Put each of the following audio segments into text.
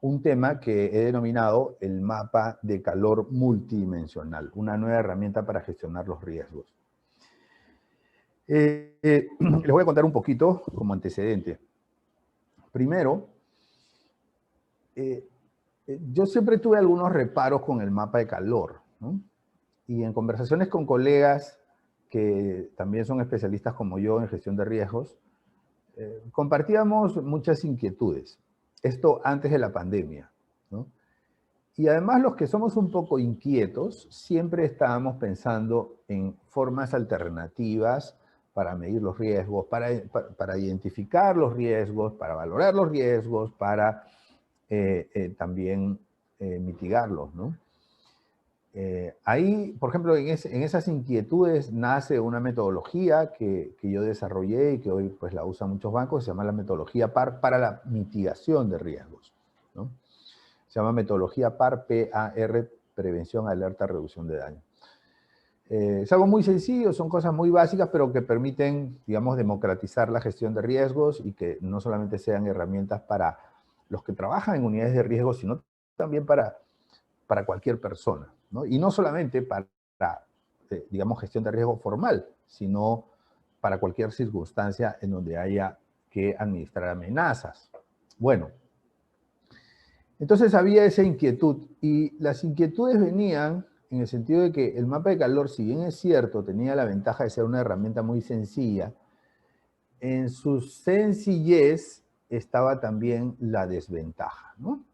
un tema que he denominado el mapa de calor multidimensional, una nueva herramienta para gestionar los riesgos. Les voy a contar un poquito como antecedente. Primero, yo siempre tuve algunos reparos con el mapa de calor, ¿no? Y en conversaciones con colegas que también son especialistas como yo en gestión de riesgos, compartíamos muchas inquietudes. Esto antes de la pandemia, ¿no? Y además los que somos un poco inquietos, siempre estábamos pensando en formas alternativas para medir los riesgos, para identificar los riesgos, para valorar los riesgos, para también mitigarlos, ¿no? Ahí, por ejemplo, en esas inquietudes nace una metodología que yo desarrollé y que hoy pues la usan muchos bancos, se llama la metodología PAR para la mitigación de riesgos, ¿no? Se llama metodología PAR, P-A-R, prevención, alerta, reducción de daño. Es algo muy sencillo, son cosas muy básicas, pero que permiten, digamos, democratizar la gestión de riesgos y que no solamente sean herramientas para los que trabajan en unidades de riesgo, sino también para cualquier persona, ¿no? Y no solamente para, digamos, gestión de riesgo formal, sino para cualquier circunstancia en donde haya que administrar amenazas. Bueno, entonces había esa inquietud y las inquietudes venían en el sentido de que el mapa de calor, si bien es cierto, tenía la ventaja de ser una herramienta muy sencilla, en su sencillez estaba también la desventaja, ¿no?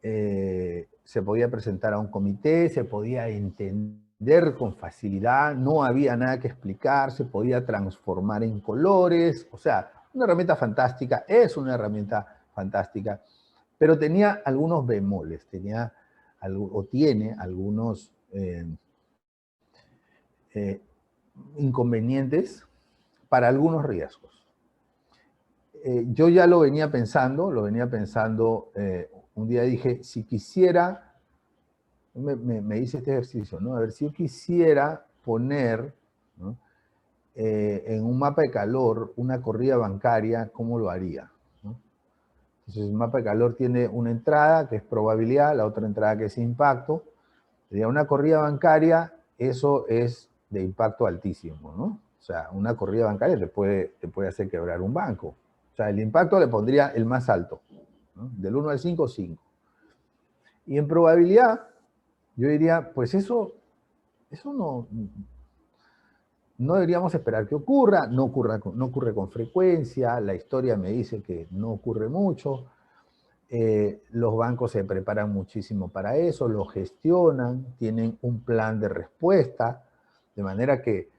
Se podía presentar a un comité, se podía entender con facilidad, no había nada que explicar, se podía transformar en colores, o sea, una herramienta fantástica, es una herramienta fantástica, pero tenía algunos bemoles, tiene algunos inconvenientes para algunos riesgos. Yo ya lo venía pensando, un día dije, si quisiera, me hice este ejercicio, ¿no? A ver, si yo quisiera poner, ¿no?, en un mapa de calor una corrida bancaria, ¿cómo lo haría? ¿No? Entonces el mapa de calor tiene una entrada que es probabilidad, la otra entrada que es impacto. Sería una corrida bancaria, eso es de impacto altísimo, ¿no? O sea, una corrida bancaria te puede hacer quebrar un banco. O sea, el impacto le pondría el más alto, ¿no? Del 1 al 5, 5. Y en probabilidad, yo diría, pues eso no deberíamos esperar que ocurra, no ocurre con frecuencia, la historia me dice que no ocurre mucho, los bancos se preparan muchísimo para eso, lo gestionan, tienen un plan de respuesta, de manera que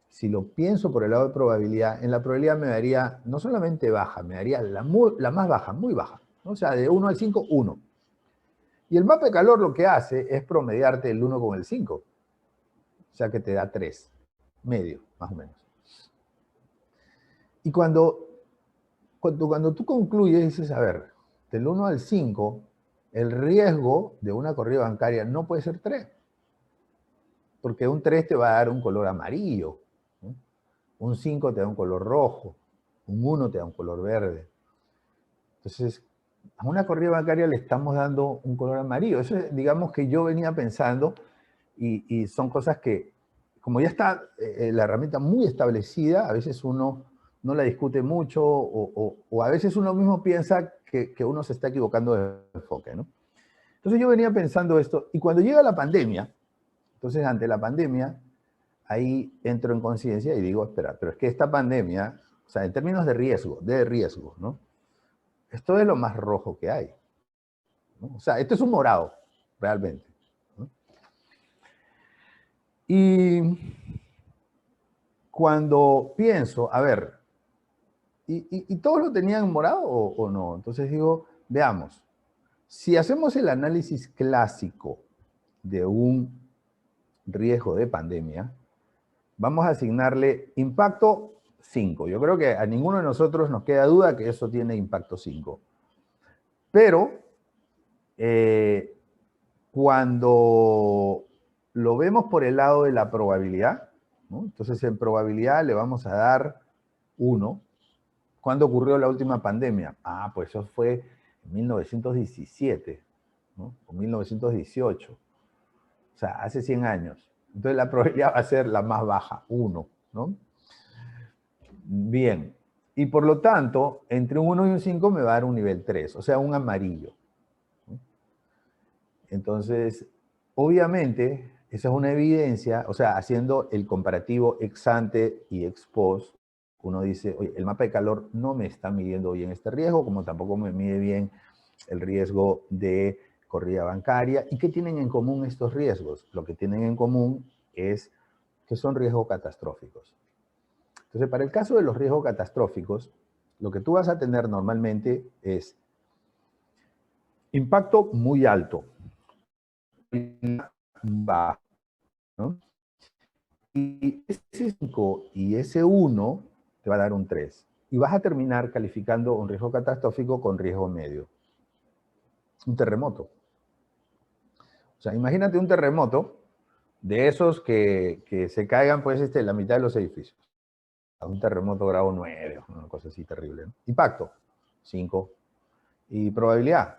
si lo pienso por el lado de probabilidad, en la probabilidad me daría no solamente baja, me daría la más baja, muy baja, ¿no? O sea, de 1 al 5, 1. Y el mapa de calor lo que hace es promediarte el 1 con el 5, o sea que te da 3, medio, más o menos. Y cuando tú concluyes, dices, a ver, del 1 al 5, el riesgo de una corrida bancaria no puede ser 3, porque un 3 te va a dar un color amarillo, ¿no? Un 5 te da un color rojo, un 1 te da un color verde. Entonces, a una corrida bancaria le estamos dando un color amarillo. Eso es, digamos, que yo venía pensando y son cosas que, como ya está la herramienta muy establecida, a veces uno no la discute mucho o a veces uno mismo piensa que uno se está equivocando de enfoque, ¿no? Entonces yo venía pensando esto y cuando llega la pandemia, entonces ante la pandemia, ahí entro en conciencia y digo, espera, pero es que esta pandemia, o sea, en términos de riesgo, ¿no? Esto es lo más rojo que hay, ¿no? O sea, esto es un morado, realmente, ¿no? Y cuando pienso, a ver, ¿y todos lo tenían morado o no? Entonces digo, veamos, si hacemos el análisis clásico de un riesgo de pandemia, vamos a asignarle impacto 5. Yo creo que a ninguno de nosotros nos queda duda que eso tiene impacto 5. Pero cuando lo vemos por el lado de la probabilidad, ¿no? Entonces en probabilidad le vamos a dar 1. ¿Cuándo ocurrió la última pandemia? Ah, pues eso fue en 1917, ¿no? O 1918. O sea, hace 100 años. Entonces la probabilidad va a ser la más baja, 1, ¿no? Bien. Y por lo tanto, entre un 1 y un 5 me va a dar un nivel 3, o sea, un amarillo. Entonces, obviamente, esa es una evidencia, o sea, haciendo el comparativo ex ante y ex post, uno dice, oye, el mapa de calor no me está midiendo bien este riesgo, como tampoco me mide bien el riesgo de corrida bancaria. ¿Y qué tienen en común estos riesgos? Lo que tienen en común es que son riesgos catastróficos. Entonces, para el caso de los riesgos catastróficos, lo que tú vas a tener normalmente es impacto muy alto, bajo, ¿no? Y ese 5 y ese 1 te va a dar un 3. Y vas a terminar calificando un riesgo catastrófico con riesgo medio. Un terremoto. O sea, imagínate un terremoto de esos que se caigan pues la mitad de los edificios. Un terremoto grado 9, una cosa así terrible, ¿no? Impacto, 5. Y probabilidad,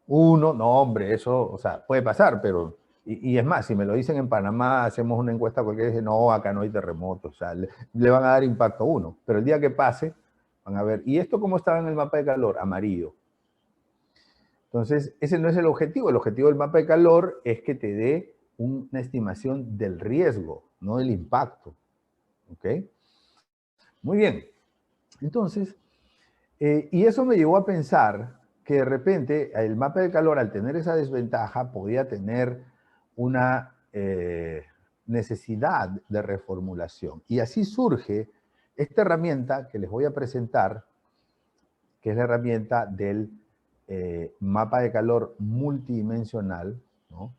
1. No, hombre, eso, o sea, puede pasar, pero... Y es más, si me lo dicen en Panamá, hacemos una encuesta cualquiera y dice, no, acá no hay terremoto, o sea, le van a dar impacto 1. Pero el día que pase, van a ver, ¿y esto cómo estaba en el mapa de calor? Amarillo. Entonces, ese no es el objetivo. El objetivo del mapa de calor es que te dé una estimación del riesgo, no del impacto. ¿Ok? Muy bien. Entonces, y eso me llevó a pensar que de repente el mapa de calor, al tener esa desventaja, podía tener una necesidad de reformulación. Y así surge esta herramienta que les voy a presentar, que es la herramienta del mapa de calor multidimensional, ¿no?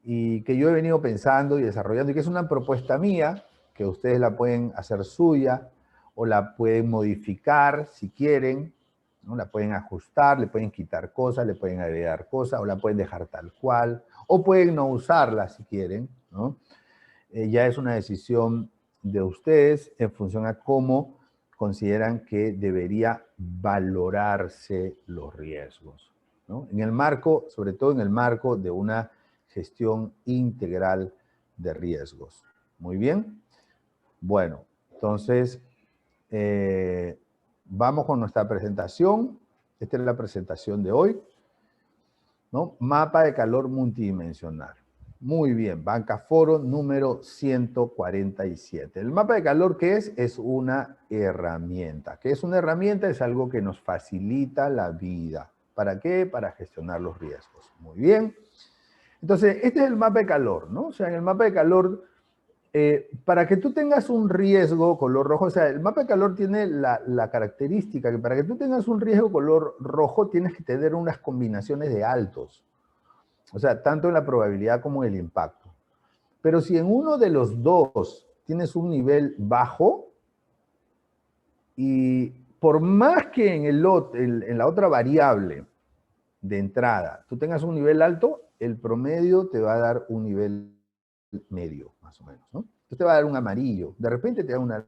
Y que yo he venido pensando y desarrollando, y que es una propuesta mía, que ustedes la pueden hacer suya, o la pueden modificar si quieren, ¿no? La pueden ajustar, le pueden quitar cosas, le pueden agregar cosas, o la pueden dejar tal cual, o pueden no usarla si quieren, ¿no? Ya es una decisión de ustedes en función a cómo consideran que debería valorarse los riesgos, ¿no? En el marco, sobre todo en el marco de una gestión integral de riesgos. Muy bien. Bueno, entonces, vamos con nuestra presentación. Esta es la presentación de hoy, ¿no? Mapa de calor multidimensional. Muy bien, Banca Foro número 147. El mapa de calor, ¿qué es? Es una herramienta. ¿Qué es una herramienta? Es algo que nos facilita la vida. ¿Para qué? Para gestionar los riesgos. Muy bien. Entonces, este es el mapa de calor, ¿no? O sea, en el mapa de calor, para que tú tengas un riesgo color rojo, o sea, el mapa de calor tiene la característica que para que tú tengas un riesgo color rojo tienes que tener unas combinaciones de altos. O sea, tanto en la probabilidad como en el impacto. Pero si en uno de los dos tienes un nivel bajo, y por más que en la otra variable de entrada tú tengas un nivel alto, el promedio te va a dar un nivel medio, más o menos, ¿no? Entonces te va a dar un amarillo, de repente te da una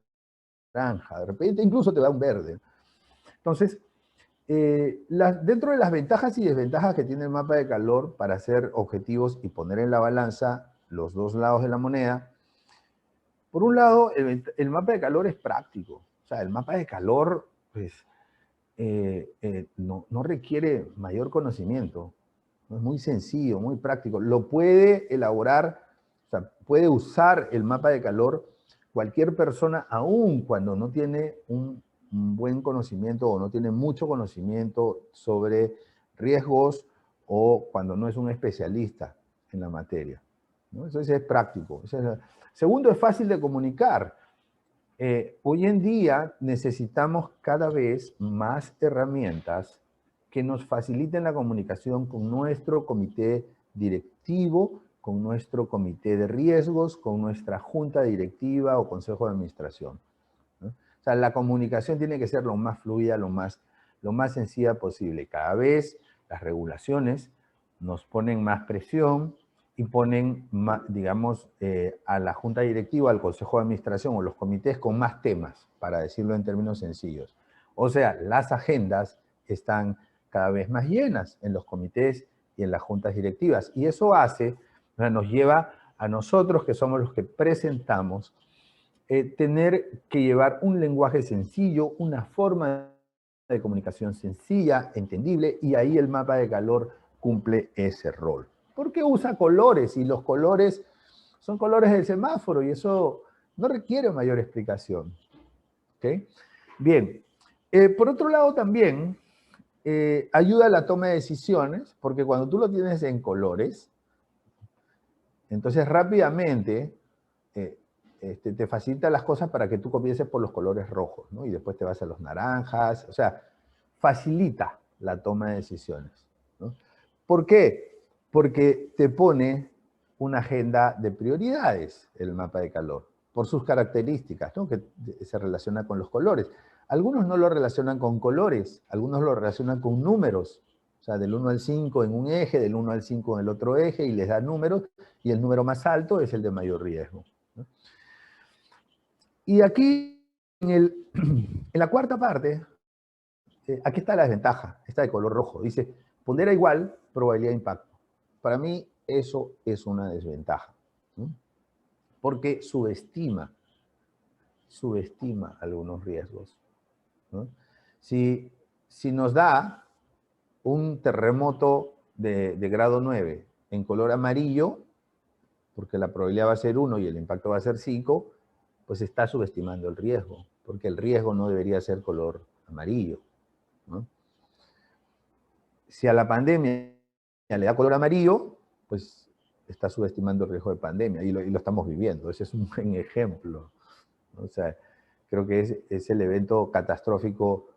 naranja, de repente incluso te da un verde. Entonces, dentro de las ventajas y desventajas que tiene el mapa de calor para hacer objetivos y poner en la balanza los dos lados de la moneda, por un lado, el mapa de calor es práctico. O sea, el mapa de calor, pues, no requiere mayor conocimiento. Es muy sencillo, muy práctico. Lo puede elaborar, o sea, puede usar el mapa de calor cualquier persona, aun cuando no tiene un buen conocimiento o no tiene mucho conocimiento sobre riesgos o cuando no es un especialista en la materia, ¿no? Eso es práctico. Segundo, es fácil de comunicar. Hoy en día necesitamos cada vez más herramientas que nos faciliten la comunicación con nuestro comité directivo, con nuestro comité de riesgos, con nuestra junta directiva o consejo de administración, ¿no? O sea, la comunicación tiene que ser lo más fluida, lo más sencilla posible. Cada vez las regulaciones nos ponen más presión y ponen, digamos, a la junta directiva, al consejo de administración o los comités con más temas, para decirlo en términos sencillos. O sea, las agendas están cada vez más llenas en los comités y en las juntas directivas. Y eso hace, nos lleva a nosotros, que somos los que presentamos, tener que llevar un lenguaje sencillo, una forma de comunicación sencilla, entendible, y ahí el mapa de calor cumple ese rol. Porque usa colores, y los colores son colores del semáforo, y eso no requiere mayor explicación. ¿Okay? Bien, por otro lado también ayuda a la toma de decisiones, porque cuando tú lo tienes en colores, entonces rápidamente te facilita las cosas para que tú comiences por los colores rojos, ¿no? Y después te vas a los naranjas, o sea, facilita la toma de decisiones, ¿no? ¿Por qué? Porque te pone una agenda de prioridades el mapa de calor, por sus características, ¿no? Que se relaciona con los colores. Algunos no lo relacionan con colores, algunos lo relacionan con números, o sea, del 1 al 5 en un eje, del 1 al 5 en el otro eje, y les da números, y el número más alto es el de mayor riesgo, ¿no? Y aquí, en la cuarta parte, aquí está la desventaja, está de color rojo. Dice, pondera igual, probabilidad de impacto. Para mí, eso es una desventaja, ¿no? Porque subestima algunos riesgos, ¿no? Si nos da un terremoto de grado 9 en color amarillo, porque la probabilidad va a ser 1 y el impacto va a ser 5, pues está subestimando el riesgo, porque el riesgo no debería ser color amarillo, ¿no? Si a la pandemia le da color amarillo, pues está subestimando el riesgo de pandemia, y lo estamos viviendo. Ese es un buen ejemplo, ¿no? O sea, creo que es el evento catastrófico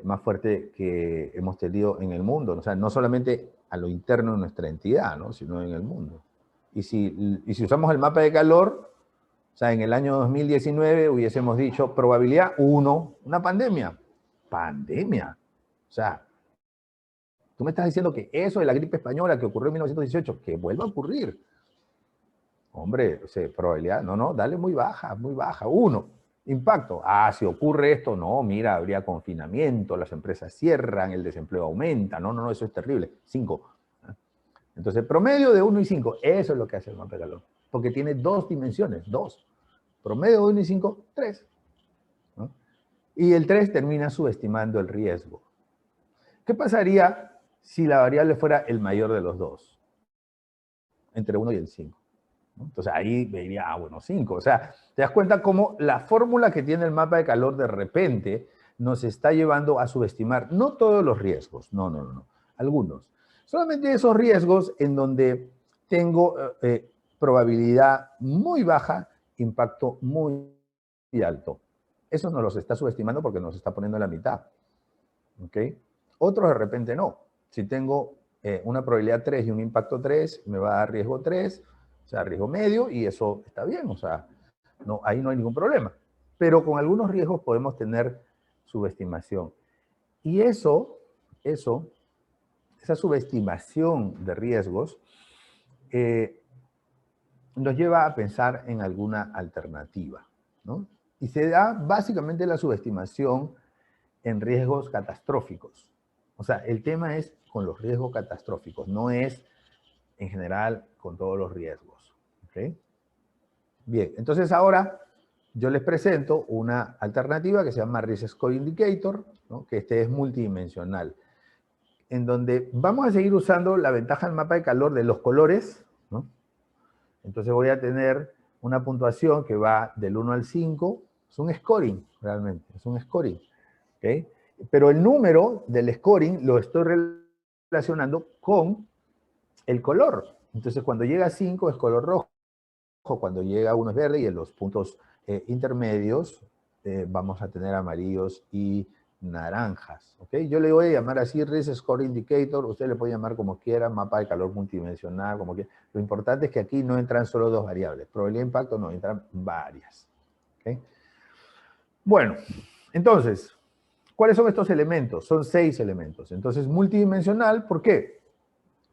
más fuerte que hemos tenido en el mundo, ¿no? O sea, no solamente a lo interno de nuestra entidad, ¿no? Sino en el mundo. Y si usamos el mapa de calor, o sea, en el año 2019 hubiésemos dicho probabilidad 1, una pandemia. Pandemia. O sea, tú me estás diciendo que eso de la gripe española que ocurrió en 1918, que vuelva a ocurrir. Hombre, o sea, probabilidad, no, dale muy baja, 1. Impacto, si ocurre esto, no, mira, habría confinamiento, las empresas cierran, el desempleo aumenta, no, eso es terrible. 5. Entonces, promedio de 1 y 5, eso es lo que hace el mapa de calor, porque tiene 2 dimensiones, 2. Promedio de 1 y 5, 3. ¿No? Y el 3 termina subestimando el riesgo. ¿Qué pasaría si la variable fuera el mayor de los dos? Entre 1 y el 5. ¿No? Entonces ahí vería, 5. O sea, te das cuenta cómo la fórmula que tiene el mapa de calor de repente nos está llevando a subestimar, no todos los riesgos, no, algunos. Solamente esos riesgos en donde tengo probabilidad muy baja, impacto muy alto. Eso nos los está subestimando porque nos está poniendo en la mitad. ¿Ok? Otros de repente no. Si tengo una probabilidad 3 y un impacto 3, me va a dar riesgo 3, o sea, riesgo medio, y eso está bien, o sea, no, ahí no hay ningún problema. Pero con algunos riesgos podemos tener subestimación. Y esa subestimación de riesgos nos lleva a pensar en alguna alternativa, ¿no? Y se da básicamente la subestimación en riesgos catastróficos. O sea, el tema es con los riesgos catastróficos, no es en general con todos los riesgos. ¿Okay? Bien, entonces ahora yo les presento una alternativa que se llama Risk Score Indicator, ¿no? Que es multidimensional, en donde vamos a seguir usando la ventaja del mapa de calor de los colores, ¿no? Entonces voy a tener una puntuación que va del 1 al 5, es un scoring realmente, es un scoring. ¿Okay? Pero el número del scoring lo estoy relacionando con el color. Entonces, cuando llega a 5 es color rojo, cuando llega a 1 es verde, y en los puntos intermedios vamos a tener amarillos y naranjas. ¿Okay? Yo le voy a llamar así Risk Score Indicator, usted le puede llamar como quiera, mapa de calor multidimensional, como quiera. Lo importante es que aquí no entran solo 2 variables. Probabilidad de impacto no, entran varias. ¿Okay? Bueno, entonces, ¿cuáles son estos elementos? Son 6 elementos. Entonces, multidimensional, ¿por qué?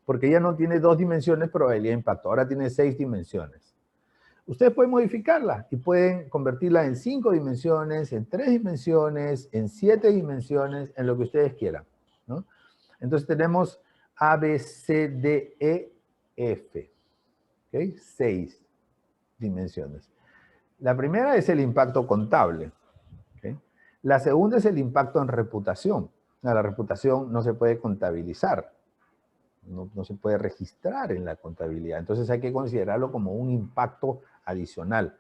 Porque ya no tiene 2 dimensiones probabilidad de impacto, ahora tiene 6 dimensiones. Ustedes pueden modificarla y pueden convertirla en 5 dimensiones, en 3 dimensiones, en 7 dimensiones, en lo que ustedes quieran, ¿no? Entonces tenemos A, B, C, D, E, F. ¿Ok? 6 dimensiones. La primera es el impacto contable. ¿Ok? La segunda es el impacto en reputación. La reputación no se puede contabilizar, no se puede registrar en la contabilidad. Entonces hay que considerarlo como un impacto adicional.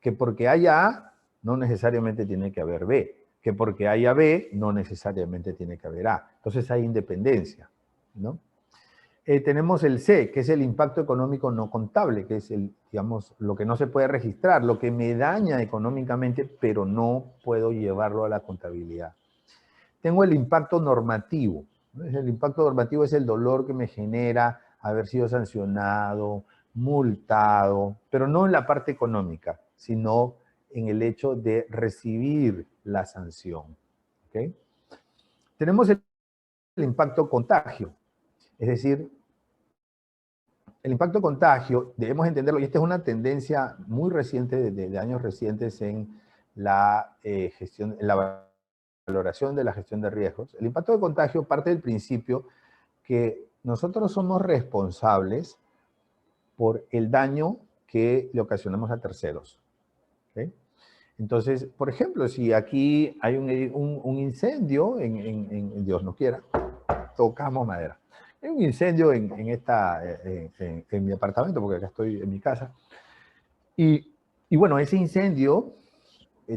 Que porque haya A, no necesariamente tiene que haber B. Que porque haya B, no necesariamente tiene que haber A. Entonces hay independencia, ¿no? Tenemos el C, que es el impacto económico no contable, que es el, digamos, lo que no se puede registrar, lo que me daña económicamente, pero no puedo llevarlo a la contabilidad. Tengo el impacto normativo. El impacto normativo es el dolor que me genera haber sido sancionado, multado, pero no en la parte económica, sino en el hecho de recibir la sanción. ¿Okay? Tenemos el impacto contagio, es decir, el impacto contagio, debemos entenderlo, y esta es una tendencia muy reciente, de años recientes en la gestión, en la valoración de la gestión de riesgos. El impacto de contagio parte del principio que nosotros somos responsables por el daño que le ocasionamos a terceros. ¿Okay? Entonces, por ejemplo, si aquí hay un incendio, Dios no quiera, tocamos madera. Hay un incendio en mi apartamento, porque acá estoy en mi casa. Y bueno, ese incendio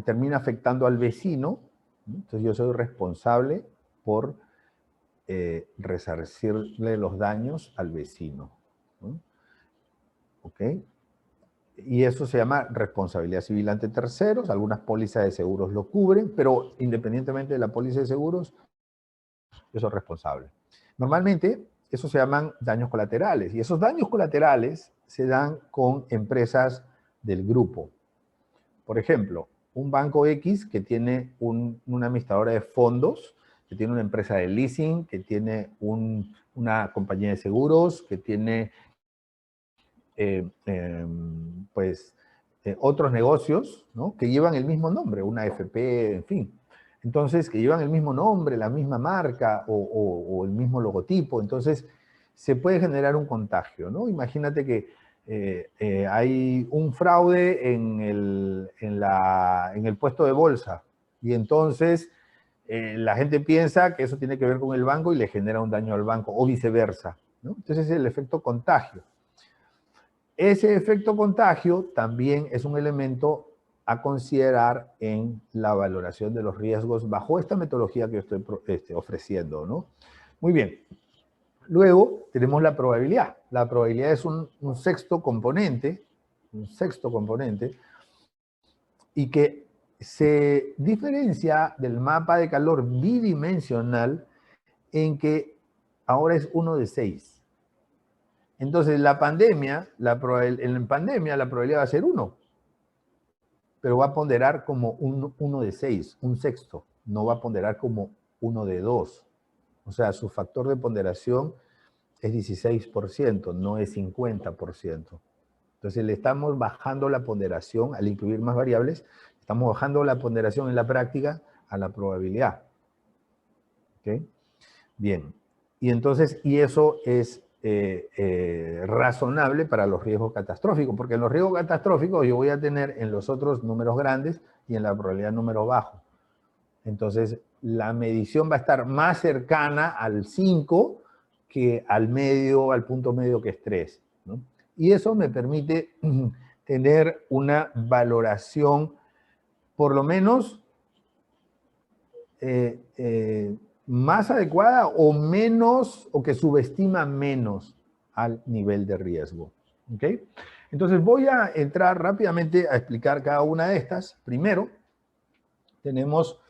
termina afectando al vecino. Entonces yo soy responsable por resarcirle los daños al vecino, ¿no? ¿Ok? Y eso se llama responsabilidad civil ante terceros. Algunas pólizas de seguros lo cubren, pero independientemente de la póliza de seguros, yo soy responsable. Normalmente, eso se llaman daños colaterales. Y esos daños colaterales se dan con empresas del grupo. Por ejemplo, un banco X que tiene una administradora de fondos, que tiene una empresa de leasing, que tiene una compañía de seguros, que tiene otros negocios, ¿no? Que llevan el mismo nombre, una AFP, en fin. Entonces, que llevan el mismo nombre, la misma marca o el mismo logotipo. Entonces, se puede generar un contagio, ¿no? Imagínate que hay un fraude en el puesto de bolsa y entonces la gente piensa que eso tiene que ver con el banco y le genera un daño al banco o viceversa, ¿no? Entonces es el efecto contagio. Ese efecto contagio también es un elemento a considerar en la valoración de los riesgos bajo esta metodología que yo estoy ofreciendo, ¿no? Muy bien. Luego tenemos la probabilidad. La probabilidad es un sexto componente, y que se diferencia del mapa de calor bidimensional en que ahora es 1 de 6. Entonces, en pandemia la probabilidad va a ser 1, pero va a ponderar como 1 de 6, un sexto. No va a ponderar como 1 de 2. O sea, su factor de ponderación es 16%, no es 50%. Entonces, le estamos bajando la ponderación al incluir más variables. Estamos bajando la ponderación en la práctica a la probabilidad. ¿Ok? Bien. Y entonces, y eso es razonable para los riesgos catastróficos, porque en los riesgos catastróficos yo voy a tener en los otros números grandes y en la probabilidad números bajos. Entonces, la medición va a estar más cercana al 5 que al medio, al punto medio que es 3, ¿no? Y eso me permite tener una valoración, por lo menos, más adecuada o menos, o que subestima menos al nivel de riesgo. ¿Ok? Entonces voy a entrar rápidamente a explicar cada una de estas. Primero, tenemos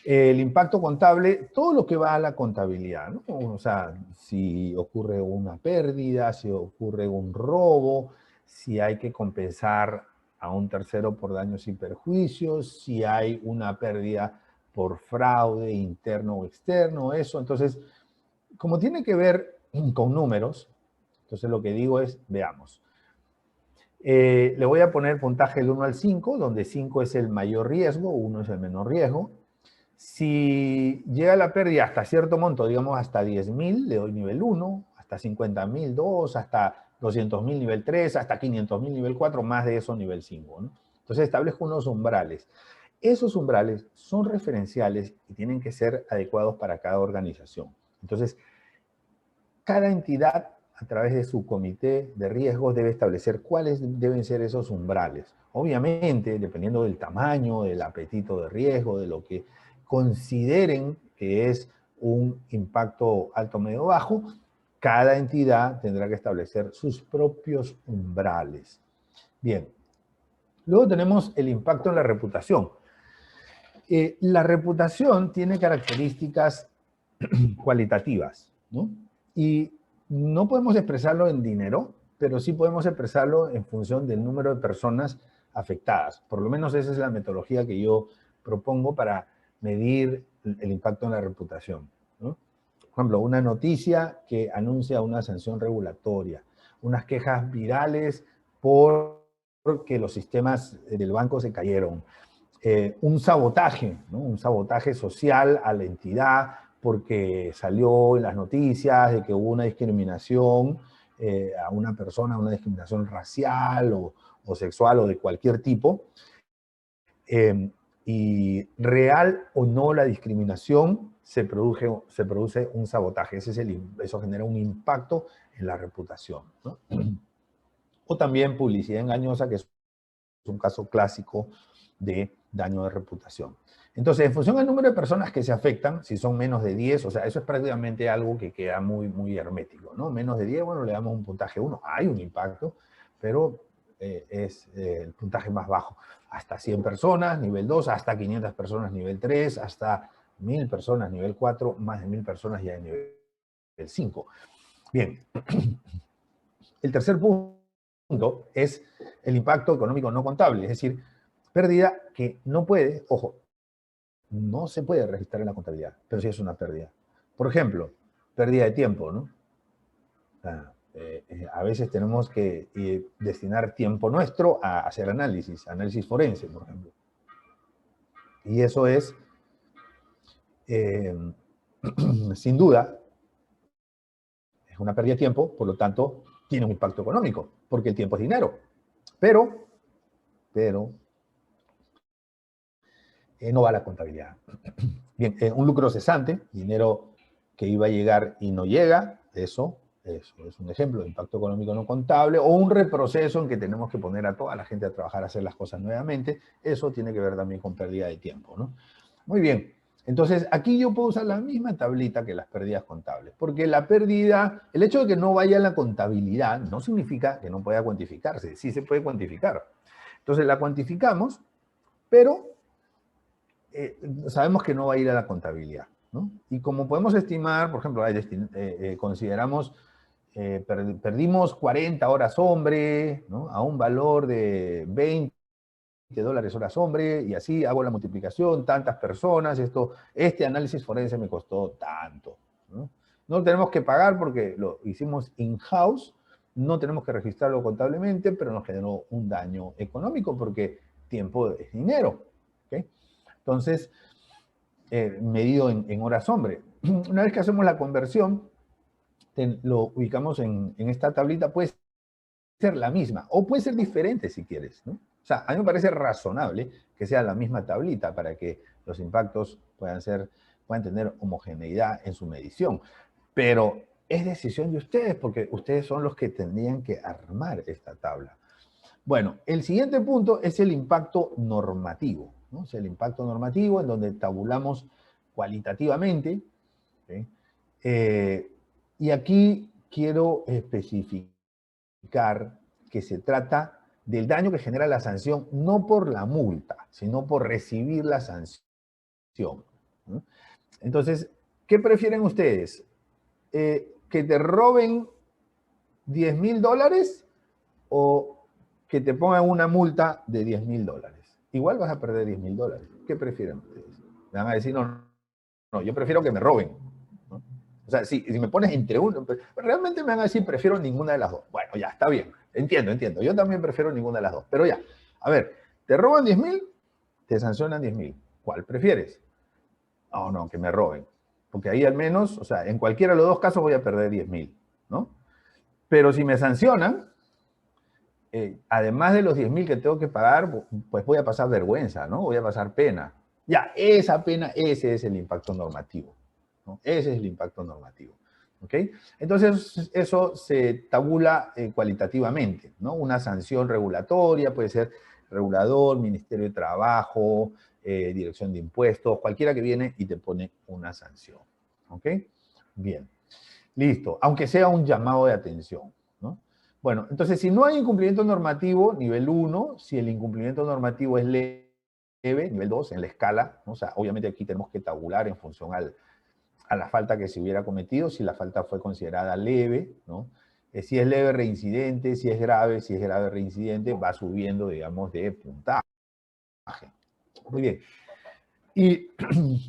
el impacto contable, todo lo que va a la contabilidad, ¿no? O sea, si ocurre una pérdida, si ocurre un robo, si hay que compensar a un tercero por daños y perjuicios, si hay una pérdida por fraude interno o externo, eso. Entonces, como tiene que ver con números, entonces lo que digo es, veamos. Le voy a poner puntaje del 1 al 5, donde 5 es el mayor riesgo, 1 es el menor riesgo. Si llega la pérdida hasta cierto monto, digamos hasta 10.000, le doy nivel 1, hasta 50.000, 2, hasta 200.000, nivel 3, hasta 500.000, nivel 4, más de eso, nivel 5, ¿no? Entonces establezco unos umbrales. Esos umbrales son referenciales y tienen que ser adecuados para cada organización. Entonces, cada entidad, a través de su comité de riesgos, debe establecer cuáles deben ser esos umbrales. Obviamente, dependiendo del tamaño, del apetito de riesgo, de lo que consideren que es un impacto alto, medio, bajo, cada entidad tendrá que establecer sus propios umbrales. Bien, luego tenemos el impacto en la reputación. La reputación tiene características cualitativas, ¿no? Y no podemos expresarlo en dinero, pero sí podemos expresarlo en función del número de personas afectadas. Por lo menos esa es la metodología que yo propongo para medir el impacto en la reputación, ¿no? Por ejemplo, una noticia que anuncia una sanción regulatoria, unas quejas virales porque los sistemas del banco se cayeron, un sabotaje, ¿no? Un sabotaje social a la entidad porque salió en las noticias de que hubo una discriminación a una persona, una discriminación racial o sexual o de cualquier tipo. Y real o no la discriminación, se produce un sabotaje. Eso genera un impacto en la reputación, ¿no? O también publicidad engañosa, que es un caso clásico de daño de reputación. Entonces, en función del número de personas que se afectan, si son menos de 10, o sea, eso es prácticamente algo que queda muy, muy hermético, ¿no? Menos de 10, bueno, le damos un puntaje 1. Hay un impacto, pero es el puntaje más bajo. Hasta 100 personas, nivel 2, hasta 500 personas, nivel 3, hasta 1000 personas, nivel 4, más de 1000 personas ya en nivel 5. Bien. El tercer punto es el impacto económico no contable, es decir, pérdida que no puede, ojo, no se puede registrar en la contabilidad, pero sí es una pérdida. Por ejemplo, pérdida de tiempo, ¿no? O sea, a veces tenemos que destinar tiempo nuestro a hacer análisis forense, por ejemplo. Y eso es, sin duda, es una pérdida de tiempo, por lo tanto, tiene un impacto económico, porque el tiempo es dinero. Pero no va a la contabilidad. Bien, un lucro cesante, dinero que iba a llegar y no llega, eso es un ejemplo de impacto económico no contable, o un reproceso en que tenemos que poner a toda la gente a trabajar, a hacer las cosas nuevamente, eso tiene que ver también con pérdida de tiempo, ¿no? Muy bien, entonces aquí yo puedo usar la misma tablita que las pérdidas contables, porque la pérdida, el hecho de que no vaya a la contabilidad no significa que no pueda cuantificarse, sí se puede cuantificar. Entonces la cuantificamos, pero sabemos que no va a ir a la contabilidad, ¿no? Y como podemos estimar, por ejemplo, consideramos, perdimos 40 horas hombre, ¿no? A un valor de 20 dólares horas hombre, y así hago la multiplicación, tantas personas, este análisis forense me costó tanto, ¿no? No lo tenemos que pagar porque lo hicimos in-house, no tenemos que registrarlo contablemente, pero nos generó un daño económico porque tiempo es dinero, ¿ok? Entonces, medido en horas hombre. Una vez que hacemos la conversión, lo ubicamos en esta tablita, puede ser la misma o puede ser diferente si quieres, ¿no? O sea, a mí me parece razonable que sea la misma tablita para que los impactos puedan tener homogeneidad en su medición. Pero es decisión de ustedes porque ustedes son los que tendrían que armar esta tabla. Bueno, el siguiente punto es el impacto normativo, ¿no? Es el impacto normativo en donde tabulamos cualitativamente, ¿sí? Y aquí quiero especificar que se trata del daño que genera la sanción, no por la multa, sino por recibir la sanción, ¿no? Entonces, ¿qué prefieren ustedes? ¿Que te roben 10.000 dólares o que te pongan una multa de 10.000 dólares? Igual vas a perder 10.000 dólares. ¿Qué prefieren ustedes? Me van a decir, no, yo prefiero que me roben, ¿no? O sea, si me pones entre uno, realmente me van a decir, prefiero ninguna de las dos. Bueno, ya, está bien. Entiendo. Yo también prefiero ninguna de las dos. Pero ya, a ver, te roban 10.000, te sancionan 10.000. ¿Cuál prefieres? No, que me roben. Porque ahí al menos, o sea, en cualquiera de los dos casos voy a perder 10.000, ¿no? Pero si me sancionan, además de los 10.000 que tengo que pagar, pues voy a pasar vergüenza, ¿no? Voy a pasar pena. Ya, esa pena, ese es el impacto normativo, ¿no? Ese es el impacto normativo, ¿ok? Entonces, eso se tabula cualitativamente, ¿no? Una sanción regulatoria, puede ser regulador, Ministerio de Trabajo, Dirección de Impuestos, cualquiera que viene y te pone una sanción, ¿ok? Bien, listo, aunque sea un llamado de atención, ¿no? Bueno, entonces, si no hay incumplimiento normativo, nivel 1, si el incumplimiento normativo es leve, nivel 2, en la escala, ¿no? O sea, obviamente aquí tenemos que tabular en función a la falta que se hubiera cometido, si la falta fue considerada leve, ¿no? Si es leve, reincidente, si es grave reincidente, va subiendo, digamos, de puntaje. Muy bien. Y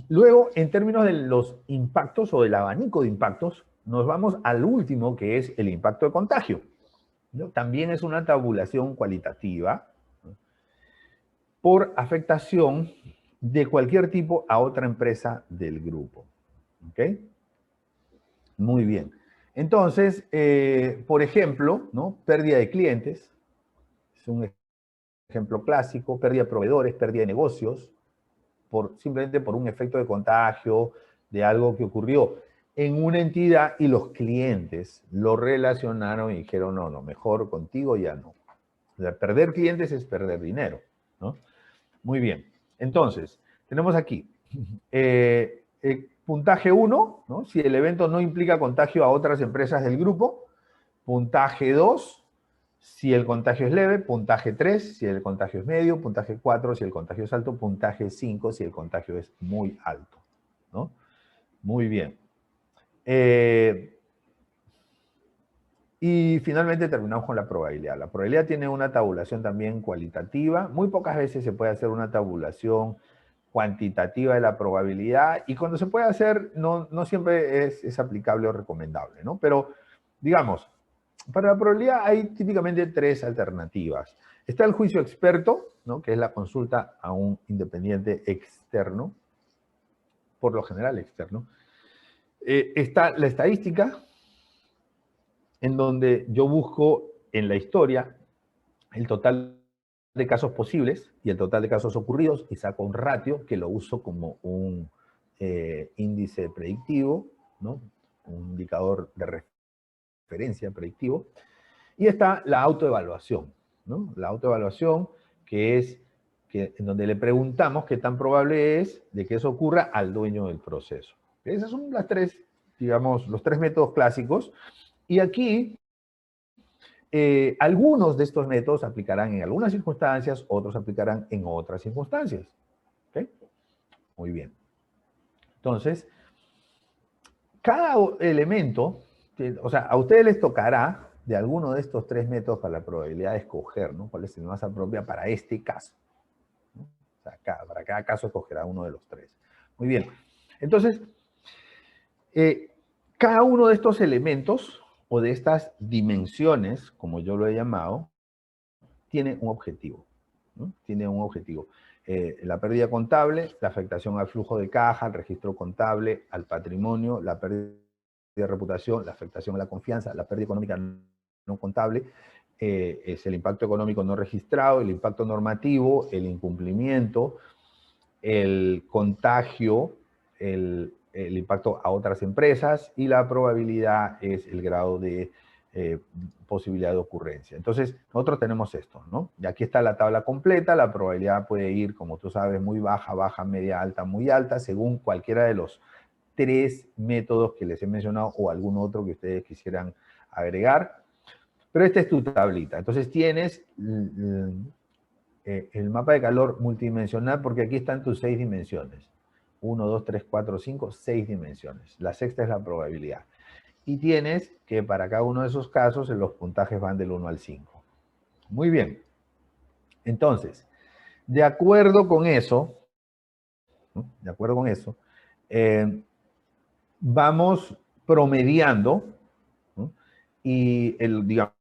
luego, en términos de los impactos o del abanico de impactos, nos vamos al último, que es el impacto de contagio, ¿no? También es una tabulación cualitativa, ¿no? Por afectación de cualquier tipo a otra empresa del grupo. ¿Ok? Muy bien. Entonces, por ejemplo, ¿no? Pérdida de clientes, es un ejemplo clásico, pérdida de proveedores, pérdida de negocios, simplemente por un efecto de contagio de algo que ocurrió en una entidad y los clientes lo relacionaron y dijeron, no, mejor contigo ya no. O sea, perder clientes es perder dinero, ¿no? Muy bien. Entonces, tenemos aquí puntaje 1, ¿no? Si el evento no implica contagio a otras empresas del grupo. Puntaje 2, si el contagio es leve. Puntaje 3, si el contagio es medio. Puntaje 4, si el contagio es alto. Puntaje 5, si el contagio es muy alto, ¿no? Muy bien. Y finalmente terminamos con la probabilidad. La probabilidad tiene una tabulación también cualitativa. Muy pocas veces se puede hacer una tabulación cuantitativa de la probabilidad, y cuando se puede hacer no siempre es aplicable o recomendable, ¿no? Pero, digamos, para la probabilidad hay típicamente 3 alternativas. Está el juicio experto, ¿no? Que es la consulta a un independiente externo, por lo general externo. Está la estadística, en donde yo busco en la historia el total de casos posibles y el total de casos ocurridos y saco un ratio que lo uso como un índice predictivo, ¿no? Un indicador de referencia predictivo. Y está la autoevaluación, ¿no? La autoevaluación, que es en donde le preguntamos qué tan probable es de que eso ocurra al dueño del proceso. Esas son las 3, digamos, los 3 métodos clásicos. Y aquí algunos de estos métodos aplicarán en algunas circunstancias, otros aplicarán en otras circunstancias. ¿Okay? Muy bien. Entonces, cada elemento, o sea, a ustedes les tocará de alguno de estos 3 métodos para la probabilidad de escoger, ¿no? ¿Cuál es el más apropiado para este caso? ¿No? O sea, para cada caso escogerá uno de los 3. Muy bien. Entonces, cada uno de estos elementos o de estas dimensiones, como yo lo he llamado, tiene un objetivo, ¿no? Tiene un objetivo. La pérdida contable, la afectación al flujo de caja, al registro contable, al patrimonio, la pérdida de reputación, la afectación a la confianza, la pérdida económica no contable, es el impacto económico no registrado, el impacto normativo, el incumplimiento, el contagio, el impacto a otras empresas, y la probabilidad es el grado de posibilidad de ocurrencia. Entonces, nosotros tenemos esto, ¿no? Y aquí está la tabla completa. La probabilidad puede ir, como tú sabes, muy baja, baja, media, alta, muy alta, según cualquiera de los 3 métodos que les he mencionado o algún otro que ustedes quisieran agregar. Pero esta es tu tablita. Entonces tienes el mapa de calor multidimensional, porque aquí están tus 6 dimensiones. 1, 2, 3, 4, 5, 6 dimensiones. La sexta es la probabilidad. Y tienes que para cada uno de esos casos los puntajes van del 1 al 5. Muy bien. Entonces, de acuerdo con eso, ¿no? De acuerdo con eso, vamos promediando, ¿no? Y digamos,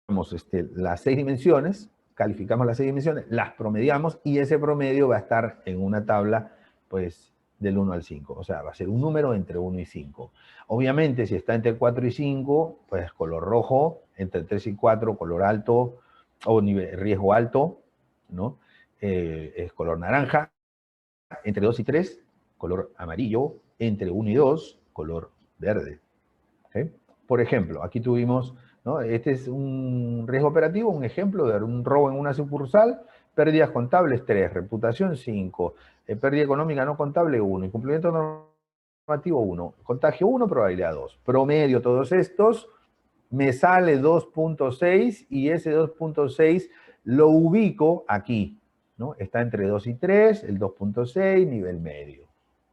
las 6 dimensiones, calificamos las 6 dimensiones, las promediamos y ese promedio va a estar en una tabla, pues, del 1 al 5. O sea, va a ser un número entre 1 y 5. Obviamente, si está entre 4 y 5, pues color rojo, entre 3 y 4, color alto, o riesgo alto, ¿no? Es color naranja. Entre 2 y 3, color amarillo. Entre 1 y 2, color verde. ¿Okay? Por ejemplo, aquí tuvimos, ¿no? Este es un riesgo operativo, un ejemplo de un robo en una sucursal, pérdidas contables 3, reputación 5, pérdida económica no contable 1, incumplimiento normativo 1, contagio 1, probabilidad 2. Promedio todos estos, me sale 2.6 y ese 2.6 lo ubico aquí, ¿no? Está entre 2 y 3, el 2.6, nivel medio,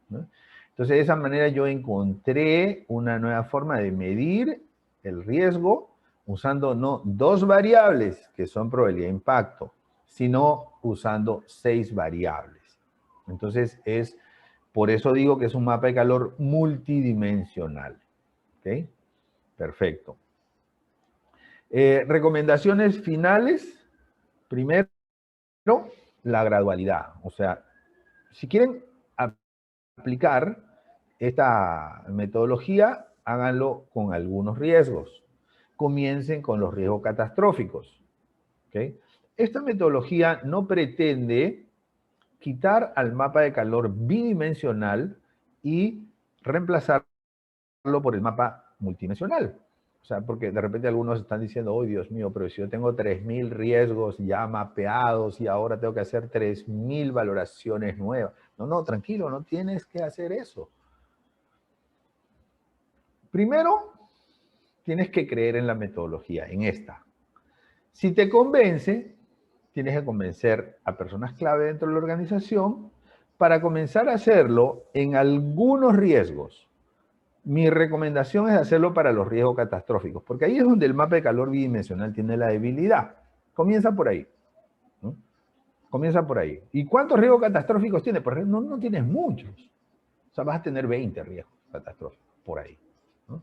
¿no? Entonces, de esa manera yo encontré una nueva forma de medir el riesgo usando no 2 variables, que son probabilidad de impacto, sino usando 6 variables. Entonces, por eso digo que es un mapa de calor multidimensional. ¿Ok? Perfecto. Recomendaciones finales. Primero, la gradualidad. O sea, si quieren aplicar esta metodología, háganlo con algunos riesgos. Comiencen con los riesgos catastróficos. ¿Okay? Esta metodología no pretende quitar al mapa de calor bidimensional y reemplazarlo por el mapa multidimensional. O sea, porque de repente algunos están diciendo, oh Dios mío, pero si yo tengo 3.000 riesgos ya mapeados y ahora tengo que hacer 3.000 valoraciones nuevas. No, no, tranquilo, no tienes que hacer eso. Primero, tienes que creer en la metodología, en esta. Si te convence, tienes que convencer a personas clave dentro de la organización para comenzar a hacerlo en algunos riesgos. Mi recomendación es hacerlo para los riesgos catastróficos, porque ahí es donde el mapa de calor bidimensional tiene la debilidad. Comienza por ahí, ¿no? Comienza por ahí. ¿Y cuántos riesgos catastróficos tienes? Pues no tienes muchos. O sea, vas a tener 20 riesgos catastróficos por ahí, ¿no?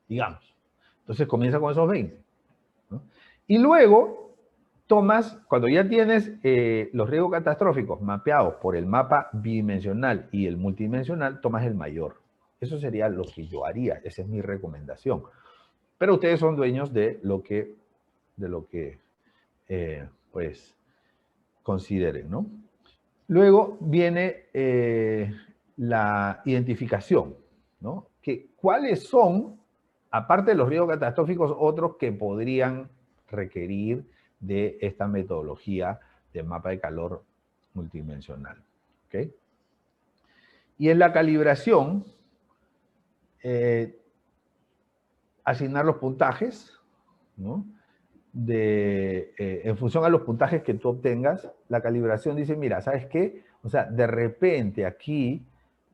Digamos. Entonces comienza con esos 20, ¿no? Y luego tomas, cuando ya tienes los riesgos catastróficos mapeados por el mapa bidimensional y el multidimensional, tomas el mayor. Eso sería lo que yo haría, esa es mi recomendación. Pero ustedes son dueños de lo que pues, consideren, ¿no? Luego viene la identificación, ¿no? ¿Cuáles son, aparte de los riesgos catastróficos, otros que podrían requerir de esta metodología de mapa de calor multidimensional? ¿Ok? Y en la calibración, asignar los puntajes, ¿no? En función a los puntajes que tú obtengas, la calibración dice, mira, ¿sabes qué? O sea, de repente aquí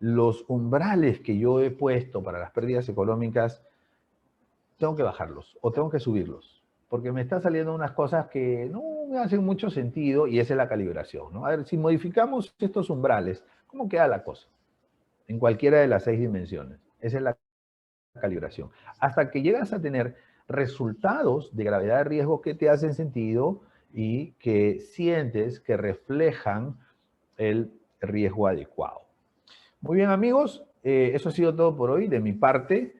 los umbrales que yo he puesto para las pérdidas económicas, tengo que bajarlos o tengo que subirlos, porque me están saliendo unas cosas que no me hacen mucho sentido y esa es la calibración, ¿no? A ver, si modificamos estos umbrales, ¿cómo queda la cosa? En cualquiera de las 6 dimensiones. Esa es la calibración. Hasta que llegas a tener resultados de gravedad de riesgo que te hacen sentido y que sientes que reflejan el riesgo adecuado. Muy bien, amigos, eso ha sido todo por hoy de mi parte.